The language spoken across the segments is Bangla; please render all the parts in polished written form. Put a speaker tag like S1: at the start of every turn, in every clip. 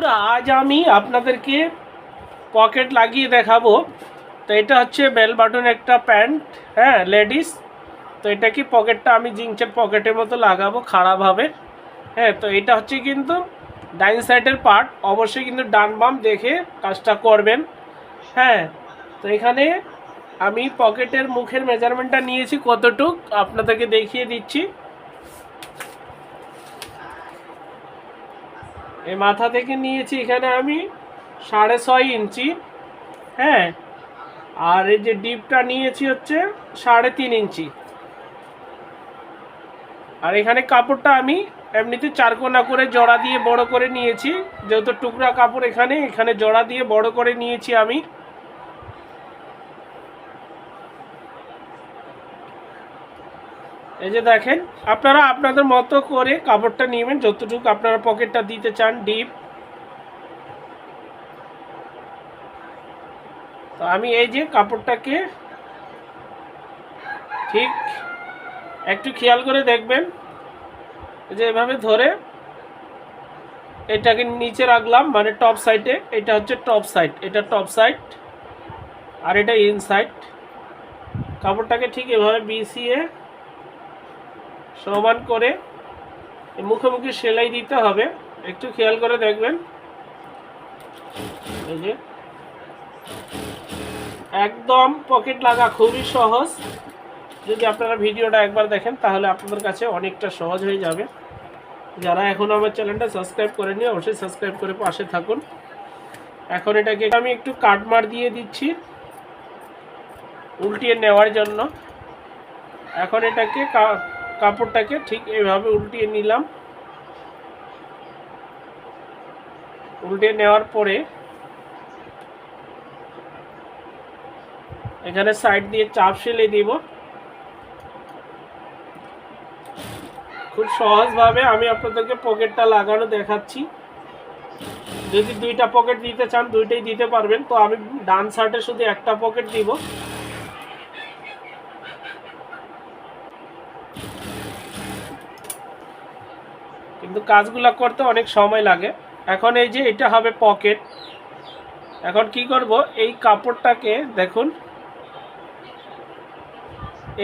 S1: বন্ধুরা, আজ আমি আপনাদেরকে পকেট লাগিয়ে দেখাবো। তো এটা হচ্ছে বেল বাটন একটা প্যান্ট, হ্যাঁ লেডিস। তো এটা কি পকেটটা আমি জিন্সের পকেটের মতো লাগাবো খাড়াভাবে। হ্যাঁ, তো এটা হচ্ছে কিন্তু ডাইন সাইডের পার্ট, অবশ্যই কিন্তু ডান বাম দেখে কাজটা করবেন। হ্যাঁ, তো এখানে আমি পকেটের মুখের মেজারমেন্টটা নিয়েছি কতটুক আপনাদেরকে দেখিয়ে দিচ্ছি। এই মাথা থেকে নিয়েছি এখানে আমি 6.5 ইঞ্চি। হ্যাঁ, আর এই যে ডিপটা নিয়েছি হচ্ছে 3.5 ইঞ্চি। আর এখানে কাপড়টা আমি এমনিতে 4 কোনা করে জোড়া দিয়ে বড় করে নিয়েছি, যেহেতু টুকরা কাপড় এখানে এখানে জোড়া দিয়ে বড় করে নিয়েছি আমি। এই যে দেখেন, আপনারা আপনাদের মতো করে কাপড়টা নেবেন, যতটুকু আপনারা পকেটটা দিতে চান ডিপ। তো আমি এই যে কাপড়টাকে ঠিক একটু খেয়াল করে দেখবেন, যে এভাবে ধরে এটাকে নিচে রাখলাম, মানে টপ সাইডে। এটা হচ্ছে টপ সাইড, এটা টপ সাইড, আর এটা ইনসাইড। কাপড়টাকে ঠিক এভাবে বিছিয়ে সমান করে মুখোমুখি সেলাই দিতে হবে। একটু খেয়াল করে দেখবেন, এই যে একদম পকেট লাগা খুবই সহজ। যদি আপনারা ভিডিওটা একবার দেখেন তাহলে আপনাদের কাছে অনেকটা সহজ হয়ে যাবে। যারা এখনও আমার চ্যানেলটা সাবস্ক্রাইব করেনি অবশ্যই সাবস্ক্রাইব করে পাশে থাকুন। এখন এটাকে আমি একটু কাটমার দিয়ে দিচ্ছি উল্টিয়ে নেওয়ার জন্য। এখন এটাকে কাপড়টাকে ঠিক এইভাবে উল্টিয়ে নিলাম। উল্টিয়ে নেওয়ার পরে এখানে সাইড দিয়ে চাপ সেলাই দিব। খুব সহজভাবে আমি আপনাদেরকে পকেটটা লাগানো দেখাচ্ছি। যদি দুইটা পকেট দিতে চান দুইটাই দিতে পারবেন। তো আমি ডান সাইডে শুধু একটা পকেট দিব। কিন্তু কাজগুলো করতে অনেক সময় লাগে। এখন এই যে এটা হবে পকেট। এখন কি করব, এই কাপড়টাকে দেখুন,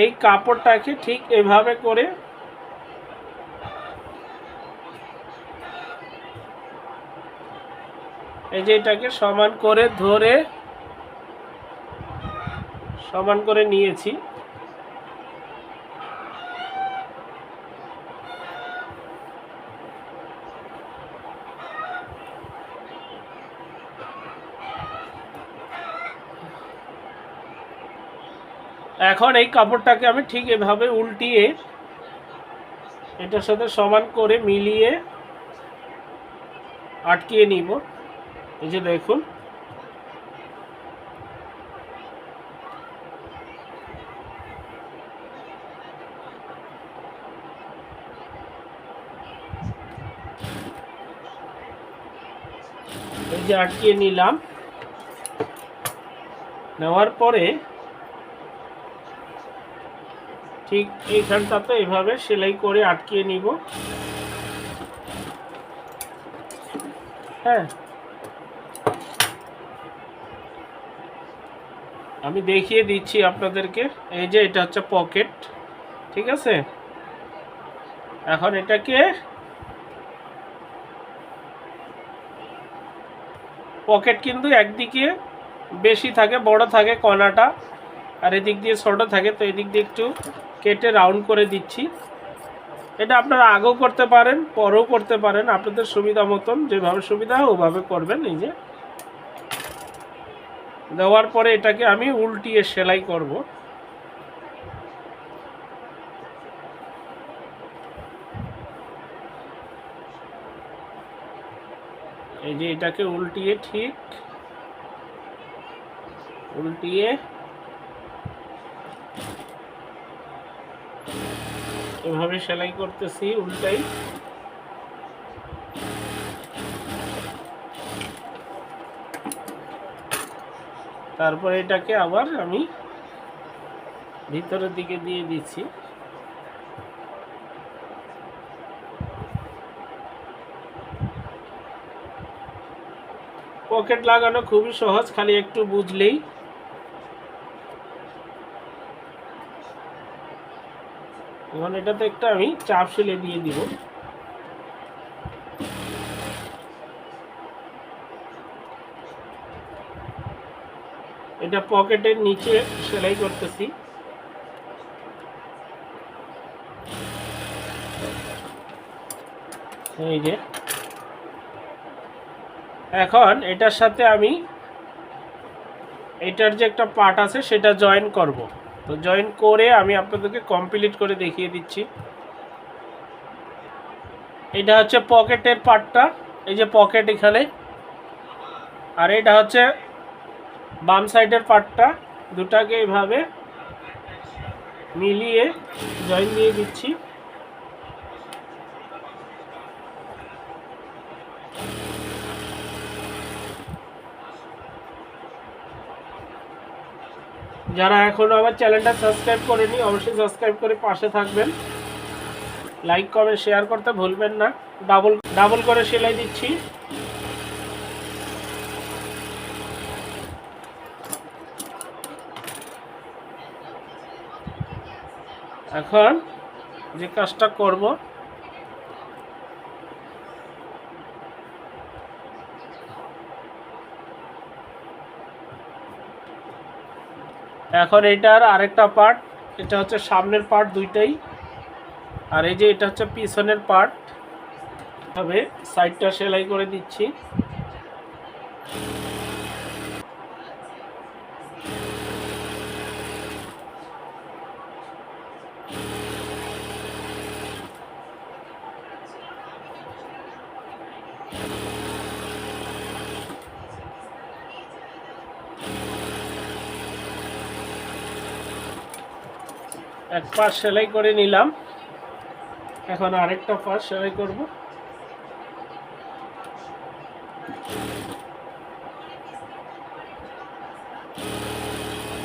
S1: এই কাপড়টাকে ঠিক এভাবে করে এই যে এটাকে সমান করে ধরে সমান করে নিয়েছি। এখন এই কাপড়টাকে আমি ঠিক এভাবে উল্টিয়ে এটার সাথে সমান করে মিলিয়ে আটকিয়ে নিব। এই যে দেখুন, এই যে আটকিয়ে নিলাম। নেওয়ার পরে ঠিক এইখানটাতে এভাবে সেলাই করে আটকিয়ে নিব। হ্যাঁ, আমি দেখিয়ে দিচ্ছি আপনাদেরকে। এই যে এটা হচ্ছে পকেট, ঠিক আছে। এখন এটাকে পকেট কিন্তু একদিকে বেশি থাকে, বড় থাকে কণাটা, আর এদিক দিয়ে ছোট থাকে। তো এদিক দিয়ে একটু কেটে রাউন্ড করে দিচ্ছি। এটা আপনারা আগেও করতে পারেন, পরেও করতে পারেন, আপনাদের সুবিধা মতন যেভাবে সুবিধা হয় ওভাবে করবেন। এই যে দেওয়ার পরে এটাকে আমি উল্টিয়ে সেলাই করব। এই যে এটাকে উল্টিয়ে ঠিক উল্টিয়ে এভাবে সেলাই করতেছি উল্টাই। তারপরে এটাকে আবার আমি ভিতরের দিকে দিয়ে দিচ্ছি। পকেট লাগানো খুবই সহজ, খালি একটু বুঝলেই। এখন এটাতে একটা আমি চাপ সেলাই দিয়ে দিব। এটা পকেটের নিচে সেলাই করতেছি। এই যে এখন এটার সাথে আমি এটার যে একটা পার্ট আছে সেটা জয়েন করব। তো জয়েন করে আমি আপনাদেরকে কমপ্লিট করে দেখিয়ে দিচ্ছি। এটা হচ্ছে পকেটের পার্টটা, এই যে পকেট এখানে, আর এটা হচ্ছে বাম সাইডের পার্টটা। দুটাকে এইভাবে মিলিয়ে জয়েন দিয়ে দিচ্ছি। যারা এখনও আমার চ্যানেলটা সাবস্ক্রাইব করেনি অবশ্যই সাবস্ক্রাইব করে পাশে থাকবেন। লাইক কমেন্ট শেয়ার করতে ভুলবেন না। ডাবল করে সেলাই দিচ্ছি। এখন যে কাজটা করব, এখন এটার আরেকটা পার্ট, এটা হচ্ছে সামনের পার্ট দুইটাই, আর এই যে এটা হচ্ছে পিছনের পার্ট। তবে সাইডটা সেলাই করে দিচ্ছি। এক পাশ সেলাই করে নিলাম, এখন আরেকটা পাশ সেলাই করব।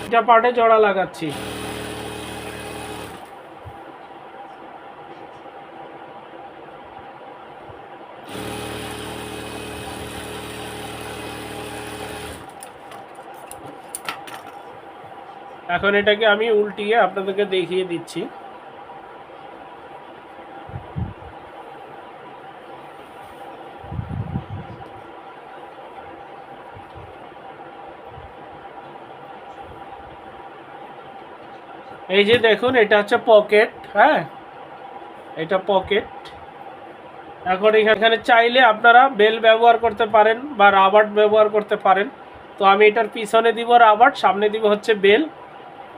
S1: এটা পার্টে জোড়া লাগাচ্ছি। এখন এটাকে আমি উল্টিয়ে আপনাদেরকে দেখিয়ে দিচ্ছি। এই যে দেখুন, এটা হচ্ছে পকেট। হ্যাঁ, এটা পকেট। এখন এখানে চাইলে আপনারা বেল ব্যবহার করতে পারেন বা রাবার ব্যবহার করতে পারেন। তো আমি এটার পিছনে দিব রাবার, সামনে দিব হচ্ছে বেল।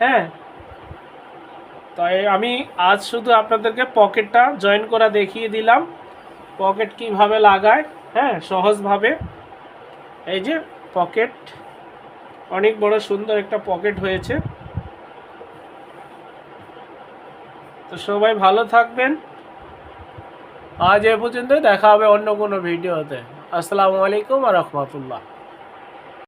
S1: হ্যাঁ, তাই আমি আজ শুধু আপনাদেরকে পকেটটা জয়েন করা দেখিয়ে দিলাম, পকেট কিভাবে লাগায়। হ্যাঁ, সহজভাবে। এই যে পকেট, অনেক বড় সুন্দর একটা পকেট হয়েছে। তো সবাই ভালো থাকবেন। আজ এ পর্যন্ত, দেখা হবে অন্য কোনো ভিডিওতে। আসসালামু আলাইকুম ওয়া রাহমাতুল্লাহ।